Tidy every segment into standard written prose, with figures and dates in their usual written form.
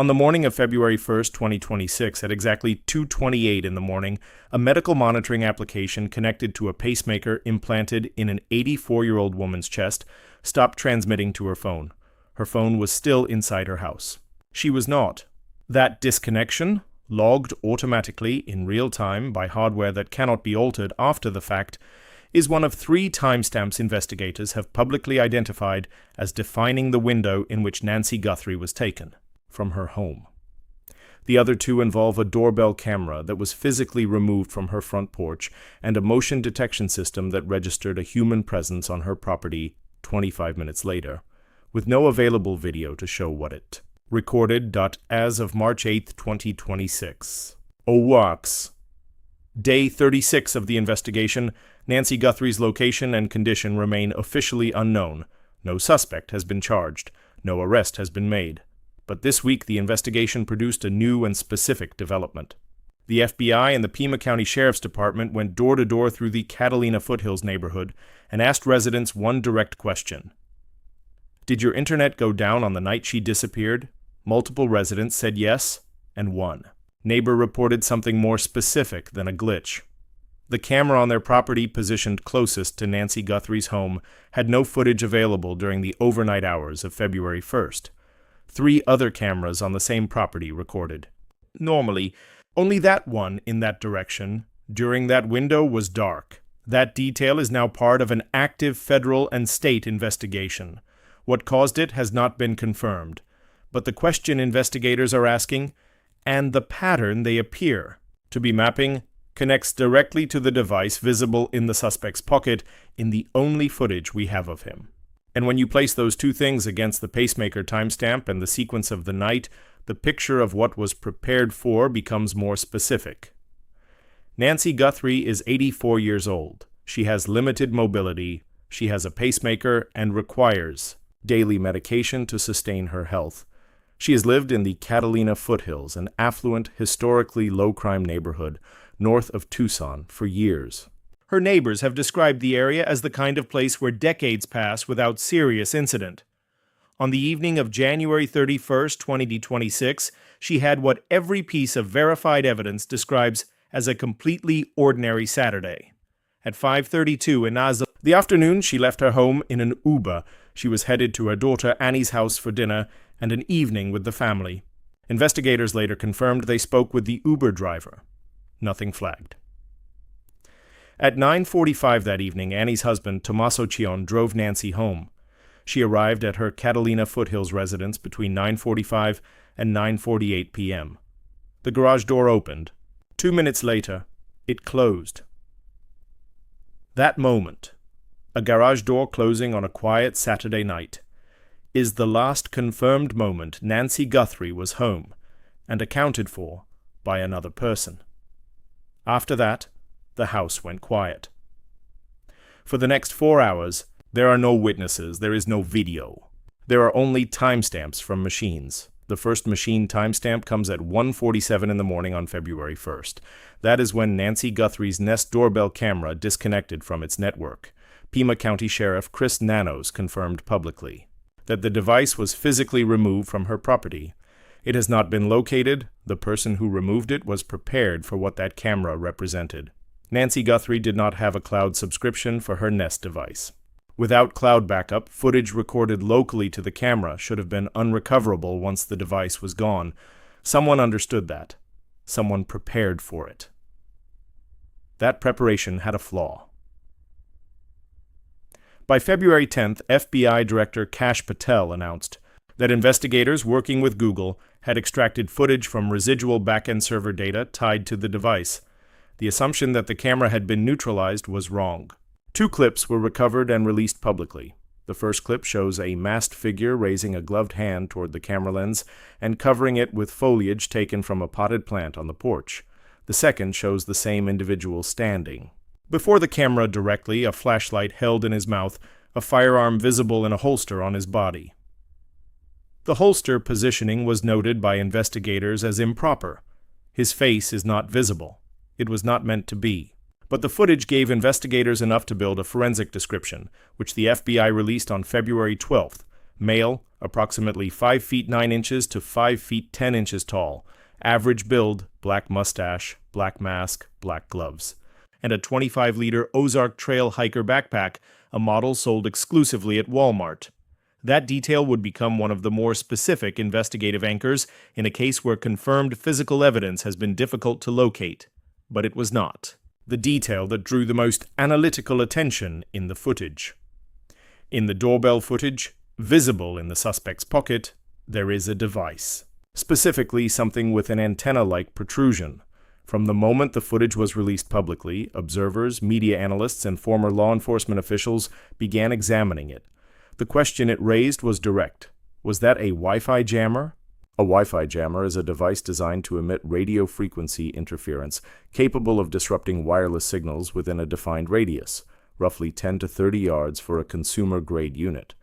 On the morning of February 1st, 2026, at exactly 2:28 in the morning, a medical monitoring application connected to a pacemaker implanted in an 84-year-old woman's chest stopped transmitting to her phone. Her phone was still inside her house. She was not. That disconnection, logged automatically in real time by hardware that cannot be altered after the fact, is one of 3 timestamps investigators have publicly identified as defining the window in which Nancy Guthrie was taken from her home. The other 2 involve a doorbell camera that was physically removed from her front porch and a motion detection system that registered a human presence on her property 25 minutes later, with no available video to show what it recorded. As of March 8, 2026. OWAX. Day 36 of the investigation. Nancy Guthrie's location and condition remain officially unknown. No suspect has been charged. No arrest has been made. But this week the investigation produced a new and specific development. The FBI and the Pima County Sheriff's Department went door to door through the Catalina Foothills neighborhood and asked residents one direct question. Did your internet go down on the night she disappeared? Multiple residents said yes, and 1 neighbor reported something more specific than a glitch. The camera on their property positioned closest to Nancy Guthrie's home had no footage available during the overnight hours of February 1st. 3 other cameras on the same property recorded. Normally, only that one in that direction during that window was dark. That detail is now part of an active federal and state investigation. What caused it has not been confirmed. But the question investigators are asking, and the pattern they appear to be mapping, connects directly to the device visible in the suspect's pocket in the only footage we have of him. And when you place those 2 things against the pacemaker timestamp and the sequence of the night, the picture of what was prepared for becomes more specific. Nancy Guthrie is 84 years old. She has limited mobility, she has a pacemaker, and requires daily medication to sustain her health. She has lived in the Catalina Foothills, an affluent, historically low-crime neighborhood north of Tucson, for years. Her neighbors have described the area as the kind of place where decades pass without serious incident. On the evening of January 31st, 2026, she had what every piece of verified evidence describes as a completely ordinary Saturday. At 5:32 in the afternoon, she left her home in an Uber. She was headed to her daughter Annie's house for dinner and an evening with the family. Investigators later confirmed they spoke with the Uber driver. Nothing flagged. At 9:45 that evening, Annie's husband, Tommaso Cion, drove Nancy home. She arrived at her Catalina Foothills residence between 9:45 and 9:48 p.m. The garage door opened. 2 minutes later, it closed. That moment, a garage door closing on a quiet Saturday night, is the last confirmed moment Nancy Guthrie was home and accounted for by another person. After that, the house went quiet. For the next 4 hours, there are no witnesses, there is no video. There are only timestamps from machines. The first machine timestamp comes at 1:47 in the morning on February 1st. That is when Nancy Guthrie's Nest doorbell camera disconnected from its network. Pima County Sheriff Chris Nanos confirmed publicly that the device was physically removed from her property. It has not been located. The person who removed it was prepared for what that camera represented. Nancy Guthrie did not have a cloud subscription for her Nest device. Without cloud backup, footage recorded locally to the camera should have been unrecoverable once the device was gone. Someone understood that. Someone prepared for it. That preparation had a flaw. By February 10th, FBI Director Kash Patel announced that investigators working with Google had extracted footage from residual back-end server data tied to the device. The assumption that the camera had been neutralized was wrong. 2 clips were recovered and released publicly. The first clip shows a masked figure raising a gloved hand toward the camera lens and covering it with foliage taken from a potted plant on the porch. The second shows the same individual standing. Before the camera directly, a flashlight held in his mouth, a firearm visible in a holster on his body. The holster positioning was noted by investigators as improper. His face is not visible. It was not meant to be. But the footage gave investigators enough to build a forensic description, which the FBI released on February 12th, Male, approximately 5 feet 9 inches to 5 feet 10 inches tall. Average build, black mustache, black mask, black gloves. And a 25-liter Ozark Trail hiker backpack, a model sold exclusively at Walmart. That detail would become one of the more specific investigative anchors in a case where confirmed physical evidence has been difficult to locate. But it was not. The detail that drew the most analytical attention in the footage. In the doorbell footage, visible in the suspect's pocket, there is a device. Specifically, something with an antenna-like protrusion. From the moment the footage was released publicly, observers, media analysts, and former law enforcement officials began examining it. The question it raised was direct. Was that a Wi-Fi jammer? A Wi-Fi jammer is a device designed to emit radio frequency interference, capable of disrupting wireless signals within a defined radius, roughly 10 to 30 yards for a consumer-grade unit.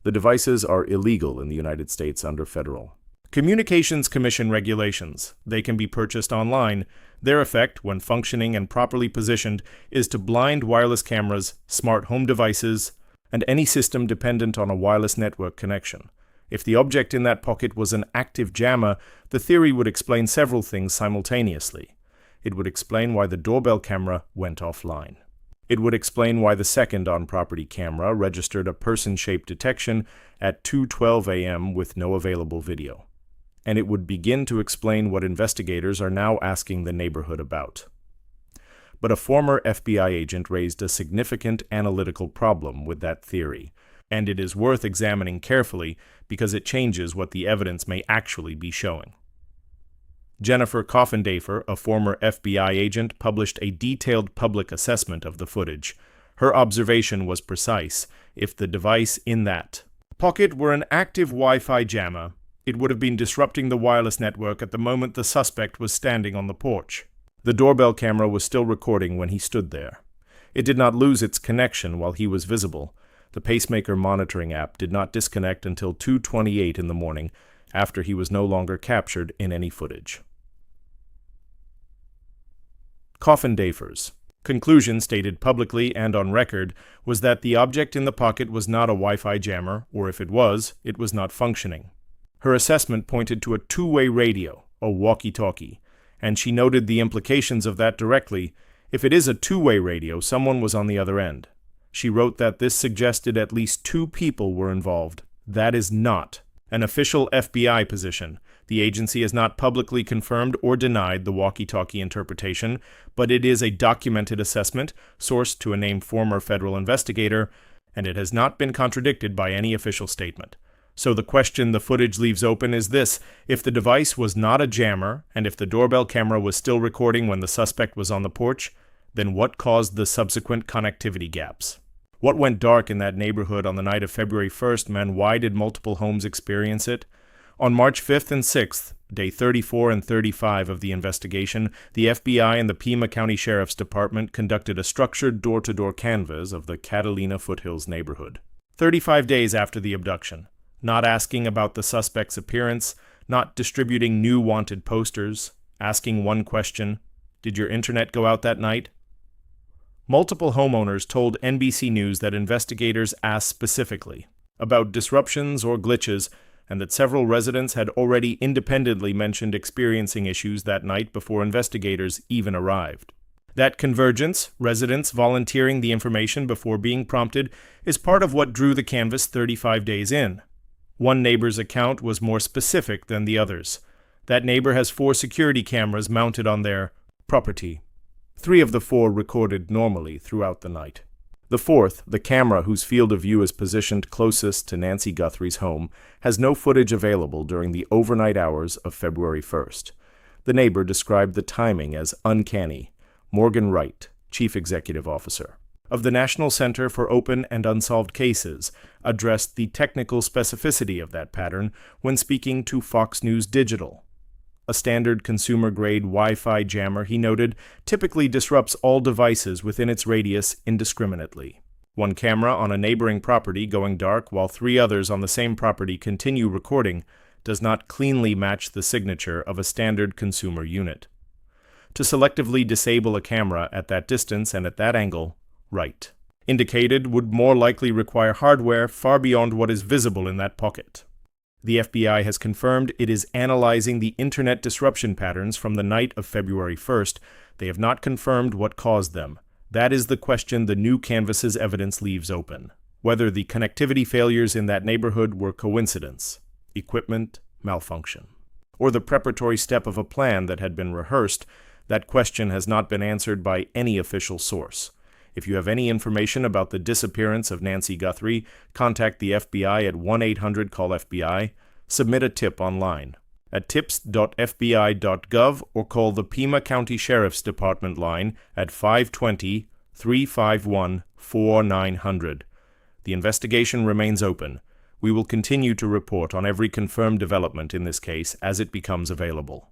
The devices are illegal in the United States under federal Communications Commission regulations. They can be purchased online. Their effect, when functioning and properly positioned, is to blind wireless cameras, smart home devices, and any system dependent on a wireless network connection. If the object in that pocket was an active jammer, the theory would explain several things simultaneously. It would explain why the doorbell camera went offline. It would explain why the second on-property camera registered a person-shaped detection at 2:12 a.m. with no available video. And it would begin to explain what investigators are now asking the neighborhood about. But a former FBI agent raised a significant analytical problem with that theory, and it is worth examining carefully because it changes what the evidence may actually be showing. Jennifer Coffendafer, a former FBI agent, published a detailed public assessment of the footage. Her observation was precise. If the device in that pocket were an active Wi-Fi jammer, it would have been disrupting the wireless network at the moment the suspect was standing on the porch. The doorbell camera was still recording when he stood there. It did not lose its connection while he was visible. The pacemaker monitoring app did not disconnect until 2:28 in the morning, after he was no longer captured in any footage. Coffendafer's conclusion, stated publicly and on record, was that the object in the pocket was not a Wi-Fi jammer, or if it was not functioning. Her assessment pointed to a two-way radio, a walkie-talkie, and she noted the implications of that directly. If it is a two-way radio, someone was on the other end. She wrote that this suggested at least 2 people were involved. That is not an official FBI position. The agency has not publicly confirmed or denied the walkie-talkie interpretation, but it is a documented assessment, sourced to a named former federal investigator, and it has not been contradicted by any official statement. So the question the footage leaves open is this: if the device was not a jammer, and if the doorbell camera was still recording when the suspect was on the porch, then what caused the subsequent connectivity gaps? What went dark in that neighborhood on the night of February 1st, and why did multiple homes experience it? On March 5th and 6th, day 34 and 35 of the investigation, the FBI and the Pima County Sheriff's Department conducted a structured door-to-door canvass of the Catalina Foothills neighborhood. 35 days after the abduction. Not asking about the suspect's appearance, not distributing new wanted posters, asking one question: did your internet go out that night? Multiple homeowners told NBC News that investigators asked specifically about disruptions or glitches, and that several residents had already independently mentioned experiencing issues that night before investigators even arrived. That convergence, residents volunteering the information before being prompted, is part of what drew the canvass 35 days in. One neighbor's account was more specific than the others. That neighbor has 4 security cameras mounted on their property. 3 of the 4 recorded normally throughout the night. The 4th, the camera whose field of view is positioned closest to Nancy Guthrie's home, has no footage available during the overnight hours of February 1st. The neighbor described the timing as uncanny. Morgan Wright, Chief Executive Officer of the National Center for Open and Unsolved Cases, addressed the technical specificity of that pattern when speaking to Fox News Digital. A standard consumer-grade Wi-Fi jammer, he noted, typically disrupts all devices within its radius indiscriminately. One camera on a neighboring property going dark while 3 others on the same property continue recording does not cleanly match the signature of a standard consumer unit. To selectively disable a camera at that distance and at that angle, Wright indicated would more likely require hardware far beyond what is visible in that pocket. The FBI has confirmed it is analyzing the internet disruption patterns from the night of February 1st. They have not confirmed what caused them. That is the question the new canvass's evidence leaves open. Whether the connectivity failures in that neighborhood were coincidence, equipment malfunction, or the preparatory step of a plan that had been rehearsed, that question has not been answered by any official source. If you have any information about the disappearance of Nancy Guthrie, contact the FBI at 1-800-CALL-FBI, submit a tip online at tips.fbi.gov or call the Pima County Sheriff's Department line at 520-351-4900. The investigation remains open. We will continue to report on every confirmed development in this case as it becomes available.